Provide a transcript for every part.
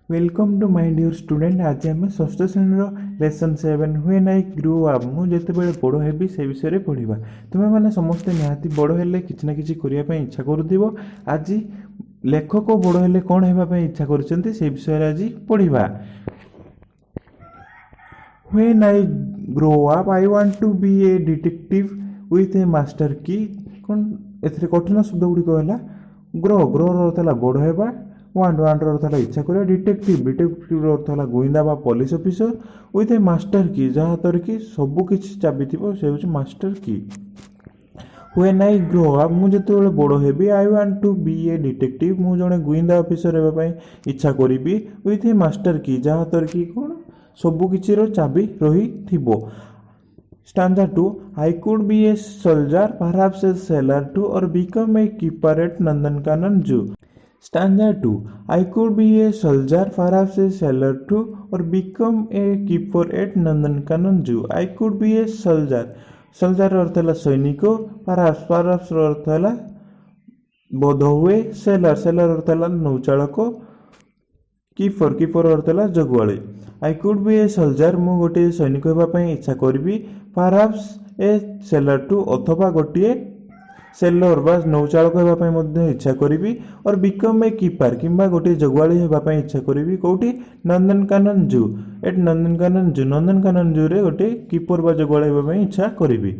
Welcome to my dear student. आज आम षष्ठ श्रेणी lesson 7 when I grow up मुझे बड़ हेबी से विषय में पढ़ा। तुम्हें मैंने समस्ते निहाती बड़ हेले किसी ना किसी करने इच्छा करुव। आज लेखक बड़ हेले कौन होगापी इच्छा कर विषय आज पढ़ा। When I grow up I want to be a detective with a master की कौन ए कठिन शब्द गुड़िक है ग्रो ग्रो अर्थ है बड़ होगा वांट अर्थ है इच्छा कर डिटेक्टिव डिटेक्टिव अर्थ है गोइंदा बा police officer with a master की जहाँ हाथ कि सबकि चाबी थी से हूँ मास्टर की। व्हेन आई ग्रो अप मुझे बड़ हेबी I want to be a detective मुझे जड़े गोइंदा ऑफिसर होगापी इच्छा करी विथ ए मास्टर की जहाँ हाथ कि कौन सबकि चाबी रही थी। Stanza 2 I could be a soldier, perhaps a sailor too, or become a keeper at Nandankanan Zoo. Stanza 2 I could be a soldier, perhaps a sailor too, or become a keeper at Nandankanan Zoo. I could be a soldier. Soldier अर्थ है सैनिक, perhaps अर्थ है बोध हुए, sailor अर्थ है नौचालक, keeper अर्थ है जगुआली। I could be a soldier मु गोटे सैनिक होगापी इच्छा करी परहाप्स ए सेलर टू अथवा गोटे सेलर बा नौचालक होगापी इच्छा करी और बिकम ए कीपर किंबा गोटे जगुआली होगापी इच्छा करी कौटी नंदनकानन जू एट नंदनकानन जू रे गोटे कीपर बा जगुआली होगापी इच्छा करी।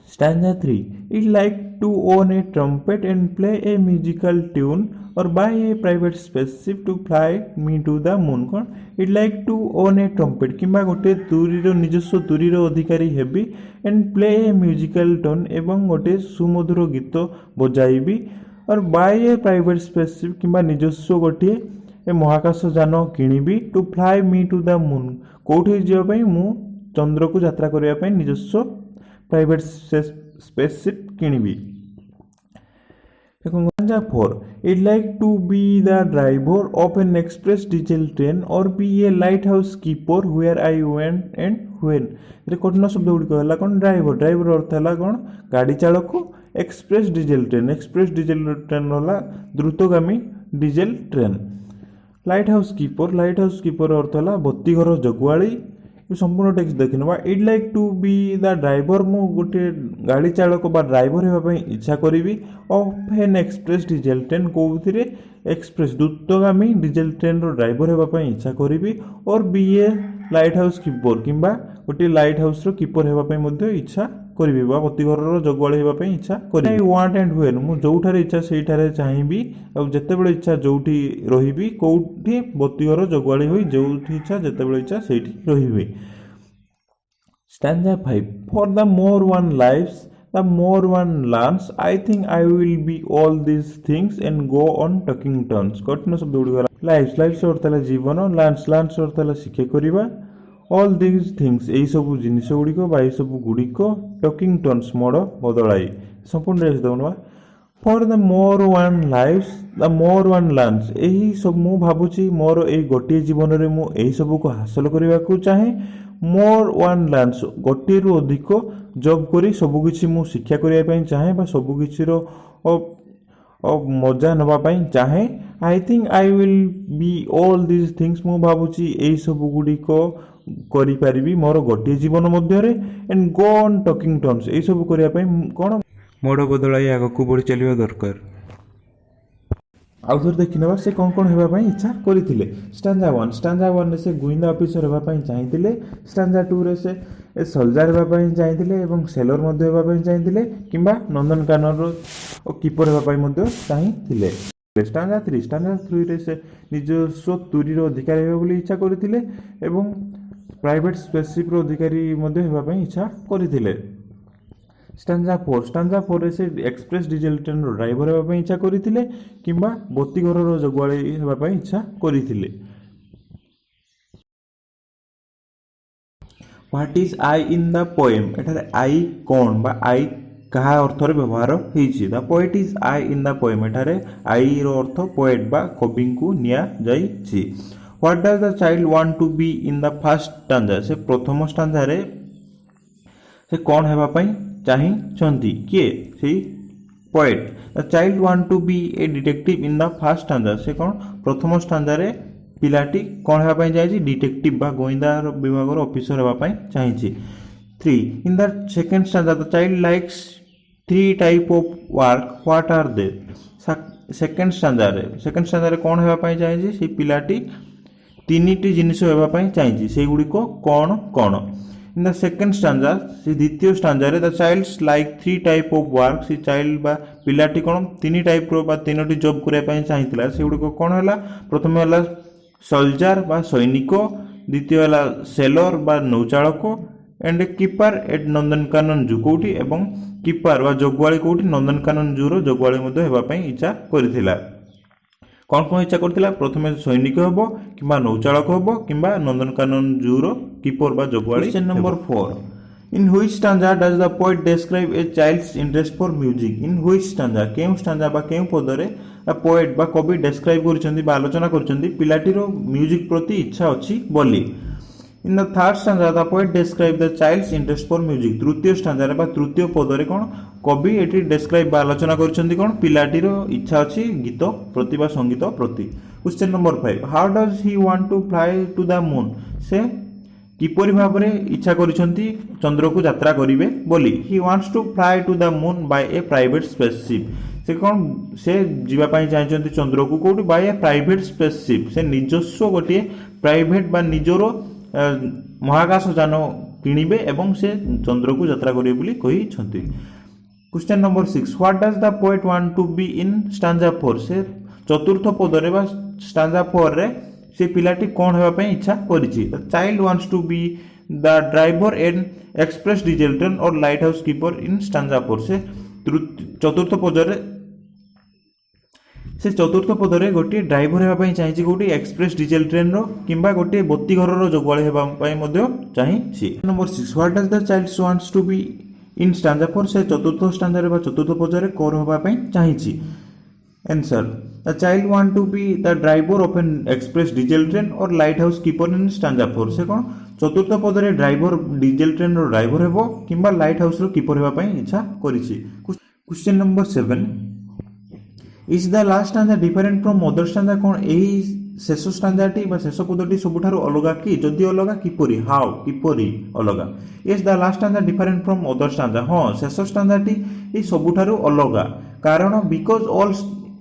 Stanza 3 It like to own a trumpet and play a musical tune or buy a private spaceship to fly me to the moon. कौन It like to own a trumpet किंबा गोटे तुरीर निजस्व तुरीर अधिकारी heavy and play a musical tune एवं गोटे सुमधुर गीत बजाइबी और buy a private spaceship किंबा निजस्व गोटे महाकाश यान Kinibi to fly me to the moon कोठी जावाई मु चंद्र को यात्रा करने निजस्व private spaceship Kinibi. Stanza 4 It like to be the driver of an express diesel train or be a lighthouse keeper where I went and when। ये कठिन शब्द गुड़िक है कौन ड्राइवर अर्थ है कौन गाड़ी चालक एक्सप्रेस डिजेल ट्रेन है द्रुतगामी diesel train. Light house keeper अर्थ है बत्तीघर जगुआली। संपूर्ण टेक्स्ट देखने it like to be the driver मु गोटे गाड़ी चालक बा ड्राइवर होगापी इच्छा करी of an express diesel train कौन एक्सप्रेस द्रुतगामी डिजेल ट्रेन ड्राइवर होगापी इच्छा करी or be a light house keeper किंबा गोटे लाइट हाउस कीपर होगापी इच्छा करी बत्तीघर जगुआली होगापी इच्छा करी। वांट एंड व्हेन मु जोठारे इच्छा से चाहिए और जितेबाला इच्छा जो रही कौटी बत्तीघर जगुआली हो जो इच्छा जितेबाला इच्छा से रही। Stanza 5 For the more one lives the more one learns I think I will be all these things and go on talking turns। कठिन शब्द गुड़िक लाइफ अर्थ है जीवन लांस अर्थ है शिक्षा करवा ऑल दिस थिंग्स यही सब जिनिस गुड़िक यही सब गुड़िक टॉकिंग टर्न्स मोड़ बदलाई संपूर्ण देखा for the more one lives the more one learns यही सब मु भावुची मोर ए गोटे जीवन में मुझे सब को हासिल करने को चाहे मोर वन लर्न्स गोटे रु अधिक जॉब करी सबकि मु शिक्षा करने चाहे सबकि मजा नापी चाहे। I think I will be all this things मु भावुची यही सब गुड़िक करी मोर गोटे जीवन मध्य and go on talking terms यही सब करने कौन मोड़ बदलाई आगक बढ़ी चलवा दरकार। आउ थोड़े देखने से कौन कौन होगापी इच्छा करते। Stanza 1 से गोइंदा ऑफिसर होगापी चाहिए। Stanza 2 रे से सोल्जर होगापी चाहिए सेलर होगापी चाहिए किंबा नंदनकानन कीपर होगापी चाहिए। Stanza 3 रे से निजस्व तुरीर अधिकारी होगा इच्छा करते प्राइवेट स्पेसशिप अधिकारी होगापी इच्छा करते। Stanza 4 से एक्सप्रेस डिजेल ट्रेन ड्राइवर होगापी इच्छा करते किंबा बत्तीघर जगुआली होगापी इच्छा करते। What is I in the poem एठारे आई कौन बा आई कहा अर्थ व्यवहार होती the poet is I in the poem एठारे आई रो अर्थ पोएट बा कवि को निया जाइछि। What does the child want to be in the first stanza से प्रथम स्टांजा रे से कौन होगापी चाहिए किए से poet. The child want to be a detective in the first stanza. से कौन प्रथम स्टांजा रे पिलाटी कौन हेबा पई चाहिए डिटेक्टिव बा गोइंदा विभाग ऑफिसर हेबा पई चाहिए 3 in the second stanza the child likes 3 type of work what are they second stanza रे कौन हेबा पई चाहिए से पिलाटी तीनिटी जिनिस हेबा पई चाहिए से गुडी को कौन कौन इन द सेकंड स्टांजा से द्वितीय स्टांजा रे the child's like 3 type of work से चाइल्ड बा पिलाटी कोन तीन टाइप रो बा तीनोटी जॉब करे पई चाहितला से गुडी को कोन हला प्रथम हला सोल्जर बा सैनिक द्वितीय हला सेलर बा नौचालक एंड कीपर एट नंदनकानन जू कोठी एवं कीपर बा जोगवाली कोठी नंदनकानन जू रो जोगवाली मध्ये हेबा पई इच्छा करथिला कौन कौन इच्छा करथिला प्रथमे सैनिक हबो किबा नौचालक हबो किबा नंदनकानन जू रो कीपर बा जोगवाली question number 4 in which stanza does the poet describe a child's interest for music in which stanza केउ स्टांजा बा केउ पदरे पोएट बा कवि डिस्क्राइब करछन्ती बा आलोचना करछन्ती पिलाटी रो म्यूजिक प्रति इच्छा अछि बोली in the third stanza the poet describe the child's interest for music तृतीय स्टांजा रे बा तृतीय पदरे कोन कवि एटी डिस्क्राइब बा आलोचना करछन्ती कोन पिलाटी रो इच्छा अछि गीत प्रति बा संगीत प्रति question number 5 how does he want to fly to the moon से किपरि भाबरे इच्छा करछन्ती चंद्र को यात्रा करिवे बोली he wants to fly to the moon by a private spaceship से कौन से जीवा पाई चाहछन्ती चंद्र को कोठी बाय ए प्राइवेट स्पेसशिप से निजस्व गोटे प्राइवेट बा निजरो महाकाश यान किनिबे एवं से चंद्र को यात्रा करिवे बोली कहि छन्ती question number 6 what does the poet want to be in stanza 4 से चतुर्थ पदरे बा स्टांजा 4 रे से पिलाटी कोन हेबा पई इच्छा करिछि the child wants to be the driver and express diesel train or light house keeper in stanza 4 से चतुर्थ पदरे गोटे ड्राइवर हेबा पई चाहिछि गोटे एक्सप्रेस डीजल ट्रेन रो किबा गोटे बत्ती घर रो जोगवाळे हेबा पई मध्य चाहिछि number 6 what does the child wants to be in stanza 4 से चतुर्थ स्टांजा रे बा चतुर्थ पदरे कोर हेबा पई चाहिछि answer the child want to be the driver of an express diesel train or light house keeper in stanza 4 से कोन चतुर्थ पदरे ड्राइवर डीजल ट्रेन रो ड्राइवर हेबो किबा लाइट हाउस रो कीपर हेबा पई इच्छा करिछि question number 7 is the last stanza different from other stanza कोन एही शेष स्टांजाटी बा शेष पदटी सबुठारु अलगा कि जदि अलगा किपरि हाउ किपरि अलगा is the last stanza different from other stanza हां शेष स्टांजाटी ए सबुठारु अलगा कारण बिकॉज़ ऑल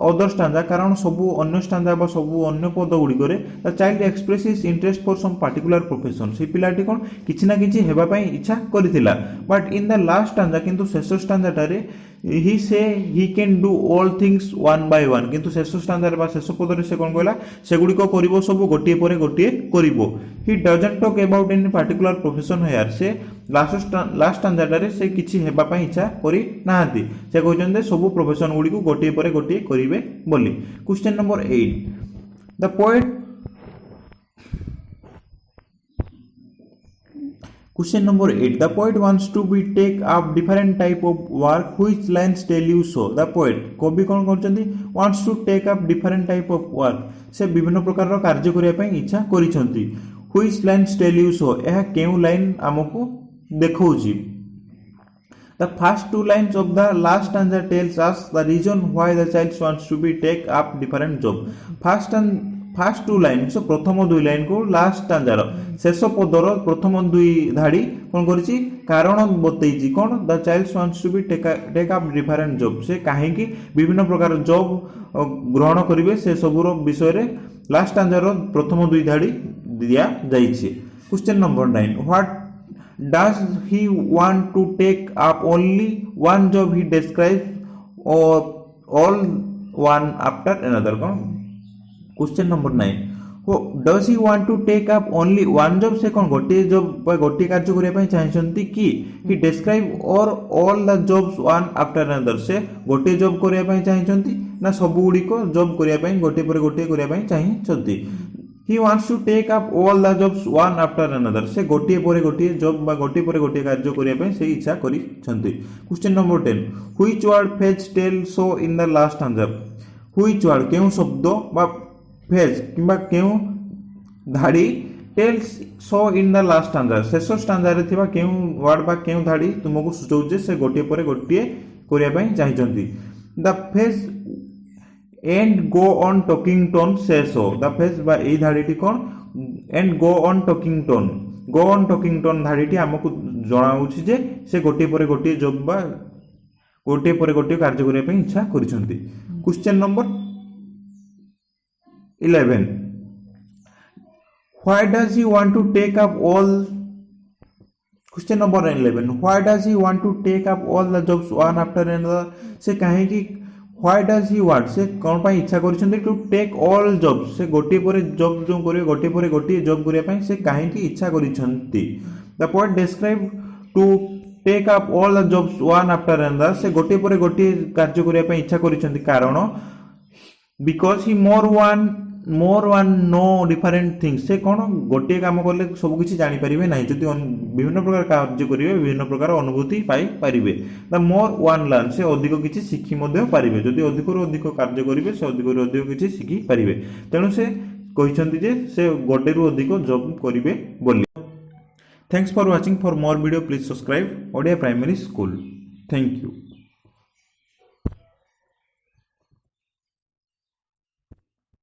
अदर स्टांजा कारण सबु अन्य स्टांजा बा सबु अन्य पद गुडी करे the child express his interest for some particular profession से पिलाटी कोन किछि ना किछि हेबा पई इच्छा करिथिला but in the last stanza किंतु शेष स्टांजा टारे ही से he can do all things one by one किंतु शेष स्टांजा रे बा शेष पद रे से कोन कहला से गुडी को करिवो सब गोटिए परे गोटिए करिवो he doesn't talk about any particular profession here से लास्ट स्टांजा टारे से किछि हेबा पई इच्छा करि नाहंती से कहजन सब प्रोफेशन गुडी को गोटिए परे गोटिए करिवे बोली question number 8 the poet Question number 8. The poet wants to be take up different type of work. Which lines tell you so? The poet कवि कौन करछन्ती wants to take up different type of work. से विभिन्न प्रकार रो कार्य करिया पई इच्छा करिसंती. Which lines tell you so? एहा केउ line हमकु देखौची. The first two lines of the last stanza tells us the reason why the child wants to be take up different job. First two line so प्रथम दुई line को last स्टांजार शेष पदर प्रथम दुई धाड़ी कोन करिछि कारण बतैछि कोन the child wants to be take up different job से काहे कि विभिन्न प्रकार जॉब ग्रहण करिवे से सबरो विषय रे लास्ट स्टांजार प्रथम दुई धाड़ी दिया जाइछि question number 9 what does he want to take up only one job he describe or all one after another कोन question number 9 does he want to take up only one job से कोन गोटे job गोटे कार्य करिया पई चाहछंती कि ही describe or all the jobs one after another से गोटे जॉब करिया पई चाहछंती ना सब गुडी को जॉब करिया पई गोटे पर गोटे करिया पई चाहछंती he wants to take up all the jobs one after another से गोटे पर गोटे जॉब बा गोटे पर गोटे कार्य करिया पई से इच्छा करिसंती question number 10 which word phrase tell so in the last stanza which word केउ शब्द बा फेज किबा केउ धाड़ी tells so in the last stanza शेष स्टांजा रे थिबा केउ वर्ड बा केउ धाड़ी तुमको सुचौ जे से गोटे परे गोटे करिया पई चाहिचंती the phrase and go on talking tone से सो द फेज बा एई धाड़ीटी कोन and go on talking tone go on talking tone धाड़ीटी हमकु जणाउछि जे से गोटे परे गोटे जॉब बा गोटे परे गोटे कार्य करिया पे इच्छा करिसंती। Question number 11 why does he want to take up all question number 11 why does he want to take up all the jobs one after another से काहे कि why does he want से कोन पई इच्छा करिसंती to take all jobs से गोटे परे job जो करियो गोटे परे गोटे जॉब करिया पई से काहे कि इच्छा करिसंती। The poet describe to take up all the jobs one after another से गोटे परे गोटे कार्य करिया पई इच्छा करिसंती कारण because he more one no different things से कोन गोटे काम करले सब किछि जानि परिबे नाही जति विभिन्न प्रकार कार्य करिवे विभिन्न प्रकार अनुभूति पाई परिबे। द मोर वन लर्न से अधिक किछि सिखि मध्ये परिबे जति अधिक रु अधिक कार्य करिवे से अधिक रु अधिक किछि सिखि परिबे तेनु से कहिसंती जे से गोटे रु अधिक जॉब करिवे बोली। Thanks for watching for more video please subscribe Odia primary school. Thank you.